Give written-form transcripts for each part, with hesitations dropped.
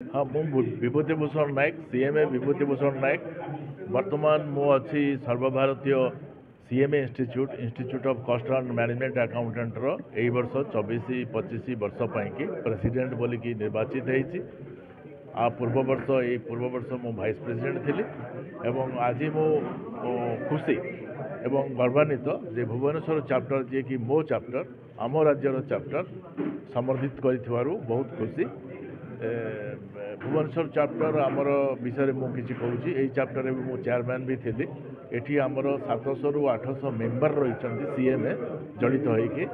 हाँ मु विभूतिभूषण नायक सीएमए विभूतिभूषण नायक वर्तमान मु अच्छी सर्वभारतीय CMA institute of cost and management accountant रो एई वर्ष 24-25 वर्ष पाई प्रेसिडेंट बोलिकी निर्वाचित होती। आ पूर्व वर्ष मु वाइस प्रेसिडेंट थी एवं आज मु खुशी एवं गर्वान्वित जे भुवनेश्वर चैप्टर जी कि मो चैप्टर आम राज्यर चैप्टर समर्थित कर बहुत खुशी। भुवनेश्वर चैप्टर आमर विषय मुझे कहूँ यही चैप्टर मु चेयरमैन भी थी। एटी आमर 700 ରୁ 800 मेंबर रही सीएमए जड़ित होइके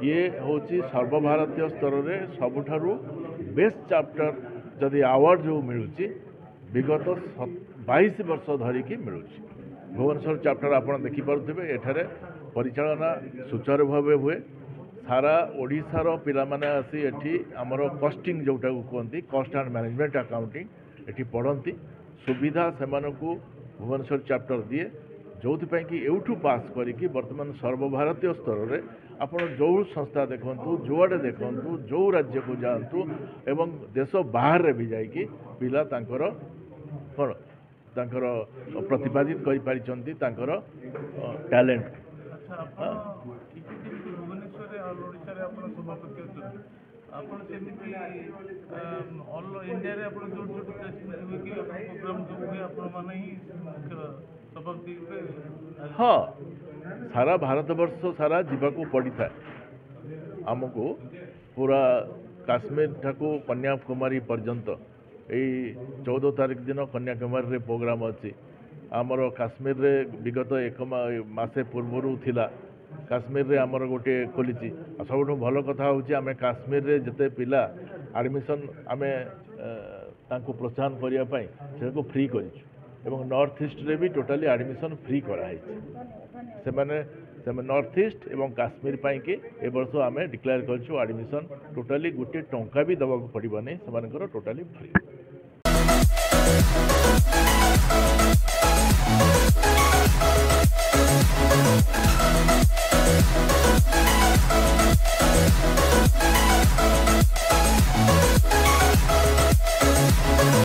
ये हूँ सर्वभारतीय स्तर में सबुठारु बेस्ट चैप्टर जदि अवार्ड जो मिलूँ विगत 22 वर्ष धरिकी मिलूँ। भुवनेश्वर चैप्टर आप देखिपे एठारे परिचालना सुचारू भाव हुए। सारा ओडिशार पिला माने आसी एठी आमर कस्टिंग जोटा कहते कस्ट एंड मैनेजमेंट अकाउंटिंग एठी पढ़ती सुविधा से भुवनेश्वर चैप्टर दिए जो कि एठू पास करी बर्तमान सर्वभारतीय स्तर में आप जो संस्था देखु जुआड़े देखु जो राज्य को जातु एवं देश बाहर भी जाकि पिला तांकर कौन तांकर प्रतिपादित कर पारिचंती तांकर टैलेंट। ଆପଣ ସେମିତି ଅଲ୍ ଇଣ୍ଡିଆରେ ଆପଣ ଯୋଉଠି ଯୋଉଠି ପ୍ରେସିଡେଣ୍ଟ ହୁଏ କି ପ୍ରୋଗ୍ରାମ ସବୁ ହୁଏ ଆପଣମାନେ ହିଁ ମୁଖ୍ୟ ସଭାପତି ରୂପେ? हाँ सारा भारतवर्ष सारा जीवाकू पड़ी था आमको पूरा काश्मीर ठाकू कन्याकुमारी पर्यंत यही 14 तारीख दिन कन्याकुमारी प्रोग्राम अच्छी आमर काश्मीर रे विगत एक मासे पूर्वर थिला काश्मीर रे आमर गोटे खोली सब भल कथा हूँ आम काश्मीर रे जिते पिला एडमिशन आम तांको प्रोत्साहन करने से फ्री कर नॉर्थ ईस्ट रे भी टोटाली एडमिशन फ्री कराई से नॉर्थ ईस्ट एवं काश्मीर पाई कि ए वर्ष आम डिक्लेयर कर एडमिशन टोटाली गोटे टंका भी दबा पड़े से टोटाली फ्री।